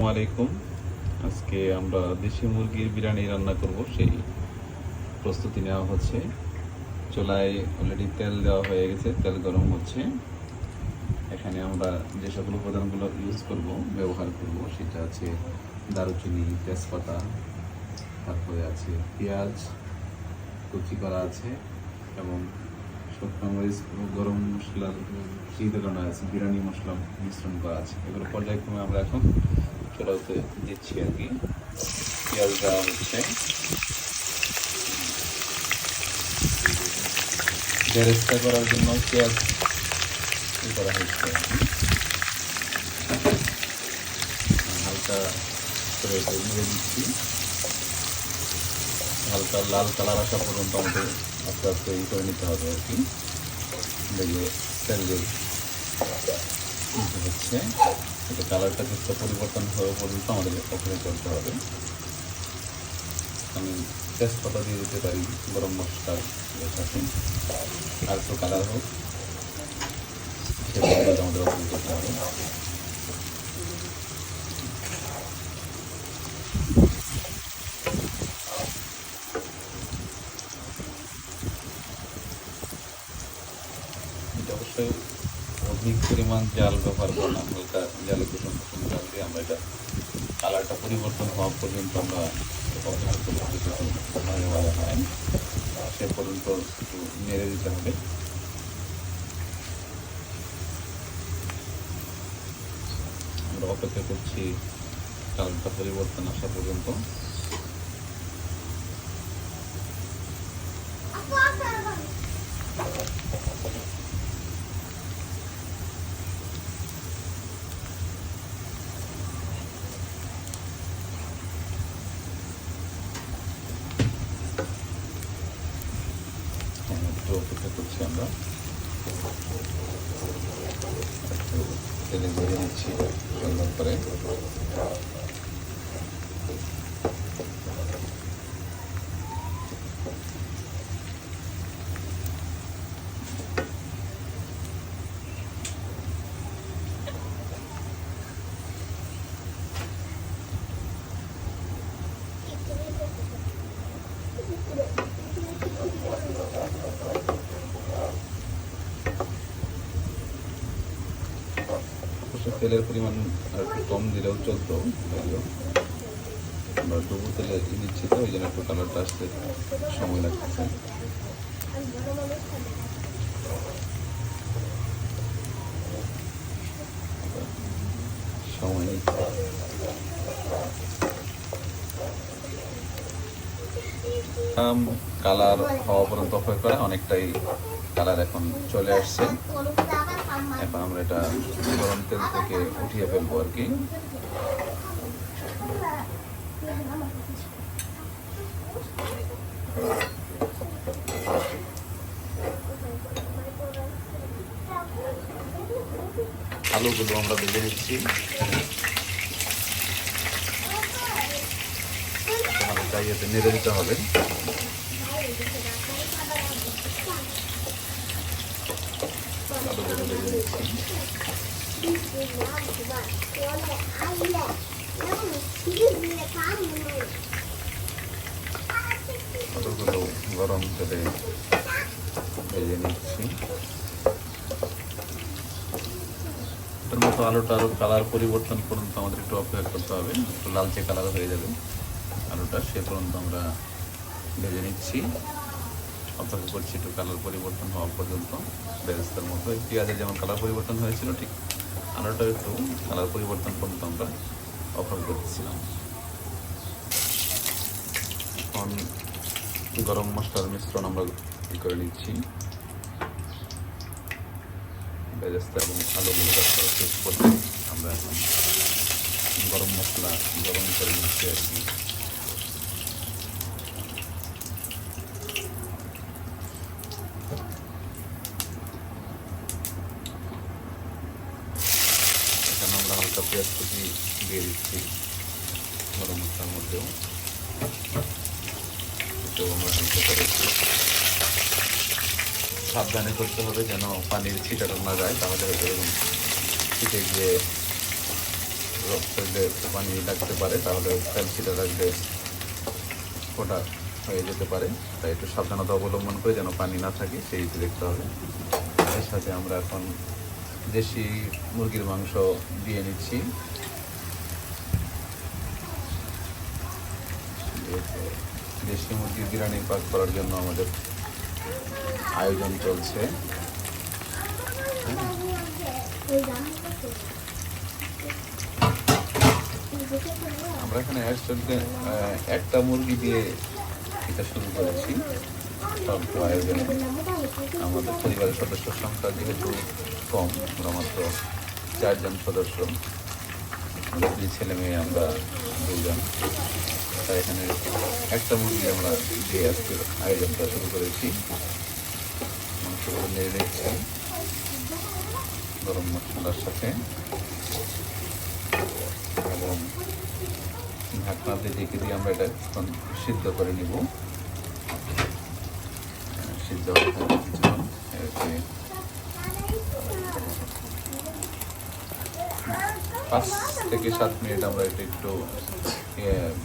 আসসালামাইকুম। আজকে আমরা দেশি মুরগির বিরিয়ানি রান্না করব, সেই প্রস্তুতি নেওয়া হচ্ছে। চুলায় অলরেডি তেল দেওয়া হয়ে গেছে, তেল গরম হচ্ছে। এখানে আমরা যে সকল উপাদানগুলো ব্যবহার করব সেটা আছে দারুচিনি, তেজপাতা, তারপরে আছে পেঁয়াজ কুচি করা আছে, এবং শুকনো মরিচ, গরম মশলার দেওয়া আছে, বিরিয়ানি মশলা মিশ্রণ করা আছে। এগুলো পর্যায়ক্রমে আমরা এখন চুলাতে দিচ্ছি আর কি। পেঁয়াজ দেওয়া হচ্ছে, বেরেস্তা করার জন্য পেঁয়াজ করা হচ্ছে আর কি। হালকা করে নেড়ে দিচ্ছি, হালকা লাল কালার আসা পর্যন্ত আমাদের আস্তে আস্তে করে নিতে হবে আর কি। দেখবে তেল হচ্ছে, এটা কালারটা কিছুটা পরিবর্তন হওয়া পর্যন্ত আমাদের অপেক্ষা করতে হবে। আমি তেজপাতা দিয়ে দিতে পারি গরম মশলার সাথে, আর একটু কালার হোক সেটা আমাদের অপেক্ষা করতে হবে। এটা অবশ্যই অধিক পরিমাণ জাল ব্যবহার করবো না, হালকা জালে কুসুম কুসুম জাল দিয়ে আমরা এটা কালারটা পরিবর্তন হওয়া পর্যন্ত আমরা অপেক্ষা করবো। ভালো ভালো হয় সে পর্যন্ত একটু নেড়ে দিতে হবে। আমরা অপেক্ষা করছি কালারটা পরিবর্তন আসা পর্যন্ত। একটু অপেক্ষা করছি আমরা, একটু তেলে ভেজে নিচ্ছি সুন্দর করে। তেলের পরিমাণ আর একটু কম দিলেও চলতো, আমরা ডুবো তেলে নিচ্ছি তো ওই জন্য একটু কালারটা আসতে সময় লাগতেছে। সময় কালার হওয়া পর্যন্ত অপেক্ষা করা, অনেকটাই কালার এখন চলে আসছে। এখন আমরা এটা গরম তেল থেকে উঠিয়ে ফেলবো আর কি। আলুগুলো আমরা ভেজে নিচ্ছি, হালকা ইয়েতে নেড়ে দিতে হবে। আলুগুলো ভেজে নিচ্ছি, আলুগুলো গরম তেলে ভেজে নিচ্ছি। এর মতো আলুটা আরও কালার পরিবর্তন পর্যন্ত আমাদের একটু অপেক্ষা করতে হবে, একটু লালচে কালার হয়ে যাবে আলুটা, সে পর্যন্ত আমরা ভেজে নিচ্ছি। অপেক্ষা করছি একটু কালার পরিবর্তন হওয়া পর্যন্ত। বেরেস্তার মতো পেঁয়াজের যেমন কালার পরিবর্তন হয়েছিল, ঠিক আলুটাও একটু কালার পরিবর্তন পর্যন্ত আমরা অপেক্ষা করতেছিলাম। এখন গরম মশলার মিশ্রণ আমরা করে নিচ্ছি। বেরেস্তা এবং আলুগুলো শেষ করতে আমরা এখন গরম মশলা গরম করে নিচ্ছি আর কি। এখানে আমরা হালকা পেঁয়াজ কুচি দিয়ে দিচ্ছি গরম মশলার মধ্যেও, এটাও আমরা হালকা করে সাবধানে করতে হবে যেন পানির ছিটাটা না যায়, তাহলে হয়তো এরকম ছিটে গিয়ে শরীরে পানি লাগতে পারে, তাহলে ক্যালসিটা রাখলে ওটা হয়ে যেতে পারে। তাই একটু সাবধানতা অবলম্বন করে যেন পানি না থাকে সেই দেখতে হবে। এর সাথে আমরা এখন দেশি মুরগির মাংস দিয়ে নিচ্ছি। দেশি মুরগির বিরিয়ানি পাক করার জন্য আমাদের আয়োজন চলছে। আমরা এখানে একটা মুরগি দিয়ে এটা শুরু করেছি স্বল্প আয়োজনে। আমাদের পরিবারের সদস্য সংখ্যা যেহেতু কম, আমরা মাত্র 4 জন সদস্য, 2 ছেলে মেয়ে, আমরা 2 জন। তাই এখানে একটা মুরগি আমরা দিয়ে আজকে আয়োজনটা শুরু করেছি। মাংসগুলো নেড়ে নিচ্ছি গরম মশলার সাথে এবং ঢাকনা দিয়ে ঢেকে দিয়ে আমরা এটা এখন সিদ্ধ করে নিব। সিদ্ধ কিছুক্ষণ 5 থেকে 7 মিনিট আমরা এটা একটু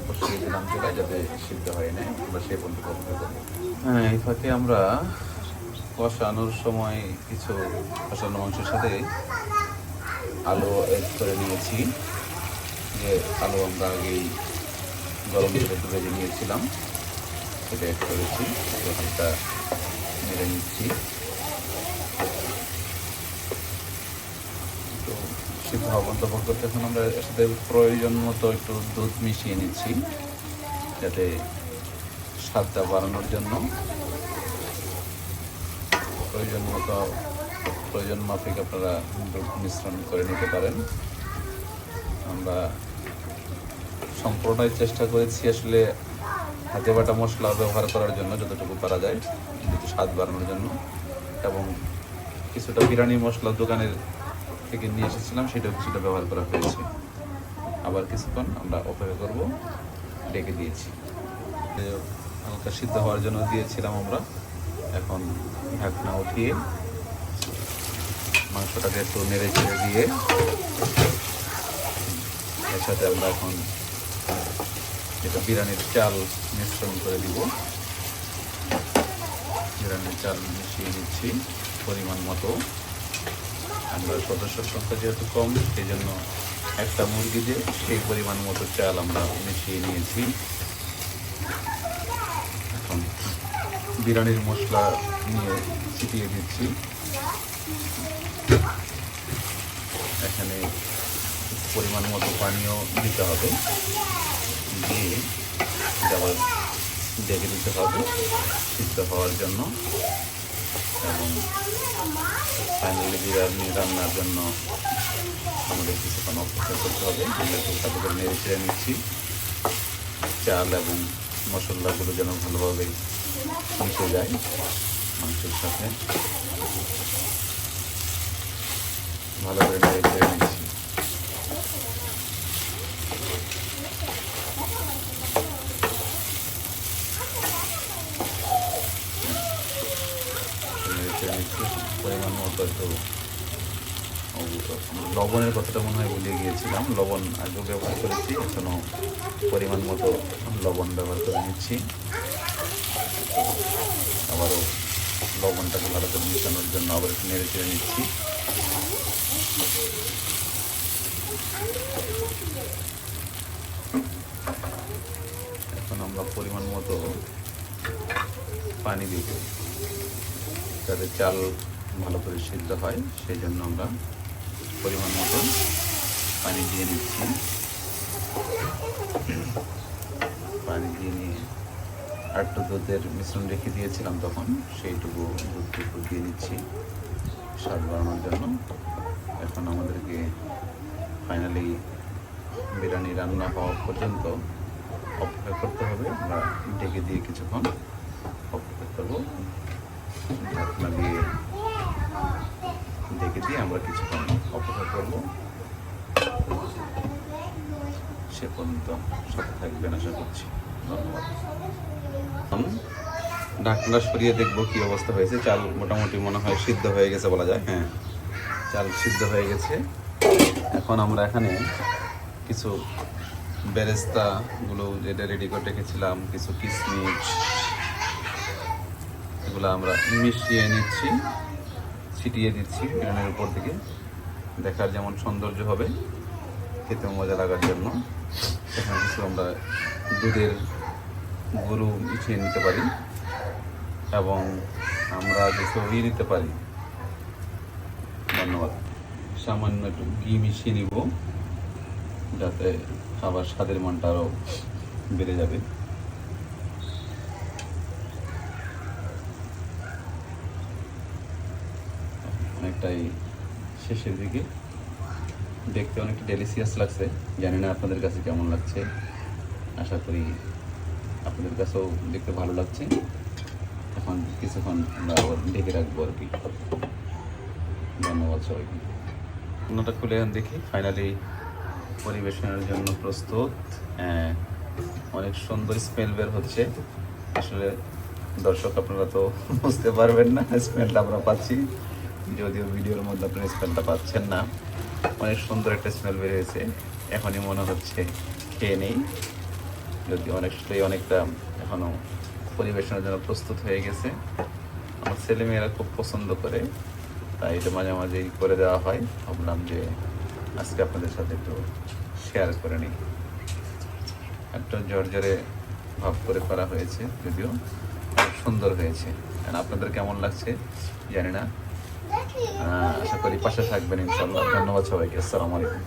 বসিয়ে দিলাম চুলায়, যাতে সিদ্ধ হয় না, আমরা সেই পর্যন্ত অপেক্ষা করবো। হ্যাঁ, এই ফাঁকে আমরা কষানোর সময় কিছু কষানো মাংসের সাথে আলু এড করে নিয়েছি। যে আলু আমরা আগেই গরম তেলে একটু ভেজে নিয়েছিলাম, সেটা এড করেছি। হালকা নেড়ে নিচ্ছি। তো সিদ্ধ হওয়া বন্ধ করতে এখন আমরা এর সাথে প্রয়োজন মতো একটু দুধ মিশিয়ে নিচ্ছি, যাতে স্বাদটা বাড়ানোর জন্য। প্রয়োজন মাফিক আপনারা দুধ মিশ্রণ করে নিতে পারেন। আমরা সম্পূর্ণই চেষ্টা করেছি আসলে হাতে বাটা মশলা ব্যবহার করার জন্য, যতটুকু পারা যায়, একটু স্বাদ বাড়ানোর জন্য। এবং কিছুটা বিরিয়ানি মশলা দোকানের থেকে নিয়ে এসেছিলাম, সেটাও কিছুটা ব্যবহার করা হয়েছে। আবার কিছুক্ষণ আমরা অপেক্ষা করব, ডেকে দিয়েছি। হালকা সিদ্ধ হওয়ার জন্য দিয়েছিলাম আমরা। এখন ঢাকনা উঠিয়ে মাংসটাকে একটু নেড়ে চেড়ে দিয়ে এর সাথে আমরা এখন এটা বিরিয়ানির চাল মিশ্রণ করে দিব। বিরিয়ানির চাল মিশিয়ে নিচ্ছি পরিমাণ মতো। আমরা সদস্য সংখ্যা যেহেতু কম, সেই জন্য একটা মুরগি দিয়ে সেই পরিমাণ মতো চাল আমরা মিশিয়ে নিয়েছি। এখন বিরিয়ানির মশলা নিয়ে ছিটিয়ে দিচ্ছি। এখানে পরিমাণ মতো পানিও দিতে হবে, দিয়ে আবার ডেকে দিতে হবে সিদ্ধ হওয়ার জন্য। এবং ফাইনালি বিরিয়ানি রান্নার জন্য আমাদের কিছুক্ষণ অপেক্ষা করতে হবে। আমরা একটু সাথে করে নেড়ে চেড়ে নিচ্ছি। চাল এবং মশলাগুলো যেন ভালোভাবে মিশে যায় মাংসের সাথে, ভালো করে নেড়ে চেড়ে নিচ্ছি। পরিমাণ মতো একটু লবণের কথাটা মনে হয় ভুলে গিয়েছিলাম। লবণ আগেও ব্যবহার করেছি, এখনও পরিমাণ মতো লবণ ব্যবহার করে নিচ্ছি। আবারও লবণটাকে ভালো করে মিশানোর জন্য আবার একটু নেড়ে চেড়ে নিচ্ছি। এখন আমরা পরিমাণ মতো পানি দিব, যাতে চাল ভালো করে সিদ্ধ হয়, সেই জন্য আমরা পরিমাণ মতো পানি দিয়ে নিচ্ছি। পানি দিয়ে নিয়ে আরেকটু দুধের মিশ্রণ রেখে দিয়েছিলাম তখন, সেইটুকু দুধটুকু দিয়ে নিচ্ছি স্বাদ বাড়ানোর জন্য। এখন আমাদেরকে ফাইনালি বিরিয়ানি রান্না হওয়া পর্যন্ত অপেক্ষা করতে হবে। আমরা ঢেকে দিয়ে কিছুক্ষণ অপেক্ষা করবো। ঢাকনা দিয়ে ঢেকে দিয়ে আমরা কিছুক্ষণ অপেক্ষা করব। সে পর্যন্ত সাথে থাকবেন আশা করছি। ধন্যবাদ। ঢাকনা সরিয়ে দেখবো কি অবস্থা হয়েছে। চাল মোটামুটি মনে হয় সিদ্ধ হয়ে গেছে বলা যায়। হ্যাঁ, চাল সিদ্ধ হয়ে গেছে। এখন আমরা এখানে কিছু বেরেস্তাগুলো যেটা রেডি করে রেখেছিলাম, কিছু কিশমিশ, এগুলো আমরা মিশিয়ে নিচ্ছি, ছিটিয়ে দিচ্ছি বিরিয়ানির উপর থেকে, দেখার যেমন সৌন্দর্য হবে, খেতে মজা লাগার জন্য। এখানে কিছু আমরা দুধের গরু মিশিয়ে নিতে পারি এবং আমরা কিছু নিতে পারি। ধন্যবাদ। সামান্য একটু ঘি মিশিয়ে নিব যাতে খাবার স্বাদের মানটা আরও বেড়ে যাবে। অনেকটাই শেষের দিকে, দেখতে অনেকটা ডেলিসিয়াস লাগছে। জানি না আপনাদের কাছে কেমন লাগছে, আশা করি আপনাদের কাছেও দেখতে ভালো লাগছে। এখন কিছুক্ষণ আমরা আবার ঢেকে রাখবো আর কি। ধন্যবাদ সবাইকে। রান্নাটা খুলে এখন দেখি, ফাইনালি পরিবেশনের জন্য প্রস্তুত। হ্যাঁ, অনেক সুন্দর স্মেল বের হচ্ছে। আসলে দর্শক আপনারা তো বুঝতে পারবেন না, স্মেলটা আমরা পাচ্ছি, যদিও ভিডিওর মধ্যে আপনারা স্মেলটা পাচ্ছেন না। অনেক সুন্দর একটা স্মেল বের হয়েছে। এখনই মনে হচ্ছে খেয়ে নেই, যদি অনেকটা এখনও পরিবেশনের জন্য প্রস্তুত হয়ে গেছে। আমার ছেলেমেয়েরা খুব পছন্দ করে, তাই এটা মাঝে মাঝেই করে দেওয়া হয়। ভাবলাম যে আজকে আপনাদের সাথে একটু শেয়ার করে নিই। একটা জর্জরে ভাব করে করা হয়েছে, যদিও খুব সুন্দর হয়েছে। আর আপনাদের কেমন লাগছে জানি না, আশা করি পাশে থাকবেন ইনশাল্লাহ। ধন্যবাদ সবাইকে। আসসালামু আলাইকুম।